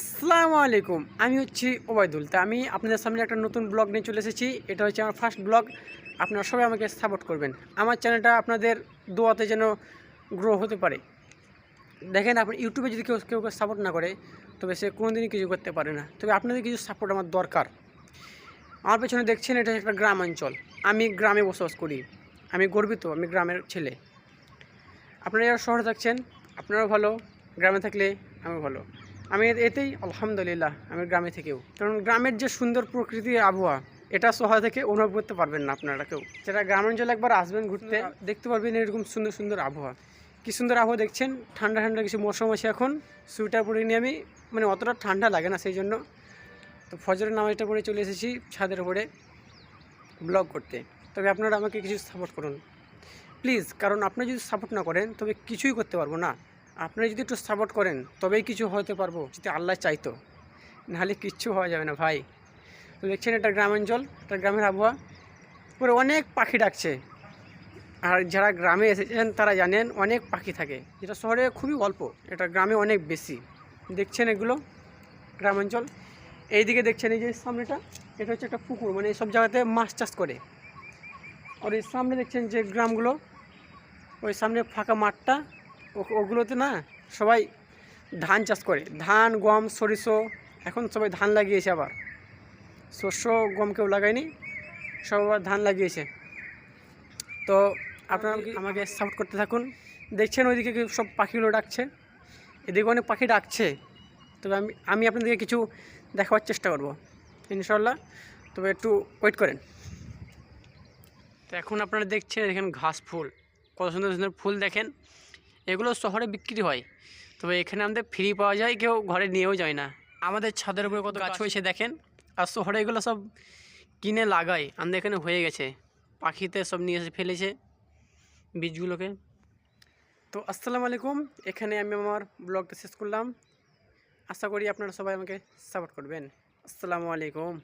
আসসালামু আলাইকুম। আমি হচ্ছি ওবায়দুল। তা আমি আপনাদের সামনে একটা নতুন ব্লগ নিয়ে চলে এসেছি। এটা হচ্ছে আমার ফার্স্ট ব্লগ। আপনারা সবাই আমাকে সাপোর্ট করবেন। আমার চ্যানেলটা আপনাদের দোয়াতে যেন গ্রো হতে পারে। দেখেন, আপনি ইউটিউবে যদি কেউ কেউ সাপোর্ট না করে, তবে সে কোনোদিনই কিছু করতে পারে না। তবে আপনাদের কিছু সাপোর্ট আমার দরকার। আমার পেছনে দেখছেন, এটা একটা গ্রামাঞ্চল। আমি গ্রামে বসবাস করি। আমি গর্বিত, আমি গ্রামের ছেলে। আপনারা যারা শহরে থাকছেন, আপনারাও ভালো। গ্রামে থাকলে আমি ভালো। আমি এতেই আলহামদুলিল্লাহ, আমি গ্রামে থেকেও, কারণ গ্রামের যে সুন্দর প্রকৃতির আবহাওয়া, এটা শহর থেকে অনুভব করতে পারবেন না আপনারা কেউ। যারা গ্রামাঞ্চলে একবার আসবেন ঘুরতে, দেখতে পারবেন এরকম সুন্দর সুন্দর আবহাওয়া। কী সুন্দর আবহাওয়া দেখছেন, ঠান্ডা ঠান্ডা কিছু মৌসুম আছে এখন। সোয়েটার পরে নিয়ে আমি, মানে অতটা ঠান্ডা লাগে না সেই জন্য। তো ফজরের নামাজটা পরে চলে এসেছি ছাদের উপরে ব্লগ করতে। তবে আপনারা আমাকে কিছু সাপোর্ট করুন প্লিজ, কারণ আপনারা যদি সাপোর্ট না করেন তবে কিছুই করতে পারবো না। আপনারা যদি একটু সাপোর্ট করেন তবেই কিছু হতে পারবো, যদি আল্লাহ চাইতো, নাহলে কিচ্ছু হওয়া যাবে না ভাই। তো দেখছেন, এটা গ্রামাঞ্চল, এটা গ্রামের আবহাওয়া। পরে অনেক পাখি ডাকছে। আর যারা গ্রামে এসেছেন তারা জানেন অনেক পাখি থাকে, যেটা শহরে খুবই অল্প, এটা গ্রামে অনেক বেশি। দেখছেন এগুলো গ্রামাঞ্চল। এইদিকে দেখছেন এই যে সামনেটা, এটা হচ্ছে একটা পুকুর, মানে সব জায়গাতে মাছ চাষ করে। আর এই সামনে দেখছেন যে গ্রামগুলো, ওই সামনে ফাঁকা মাঠটা, ওগুলোতে না সবাই ধান চাষ করে। ধান, গম, সরিষা। এখন সবাই ধান লাগিয়েছে, আবার শস্য গম কেউ লাগায়নি, সব আবার ধান লাগিয়েছে। তো আপনারা আমাকে সাপোর্ট করতে থাকুন। দেখছেন ওইদিকে সব পাখিগুলো ডাকছে, এদিকে অনেক পাখি ডাকছে। তবে আমি আপনাদেরকে কিছু দেখাবার চেষ্টা করব ইনশাল্লাহ। তবে একটু ওয়েট করেন। তো এখন আপনারা দেখছেন এখানে ঘাস ফুল, কত সুন্দর সুন্দর ফুল দেখেন। এগুলো শহরে বিক্রি হয়, তবে এখানে আমাদের ফ্রি পাওয়া যায়, কেউ ঘরে নিয়েও যায় না। আমাদের ছাদের উপরে কত গাছ হয়েছে দেখেন। আর শহরে এগুলো সব কিনে লাগাই, আমাদের এখানে হয়ে গেছে, পাখিতে সব নিয়ে এসে ফেলেছে বীজগুলোকে। তো আসসালামু আলাইকুম, এখানে আমি আমার ব্লগটা শেষ করলাম। আশা করি আপনারা সবাই আমাকে সাপোর্ট করবেন। আসসালামু আলাইকুম।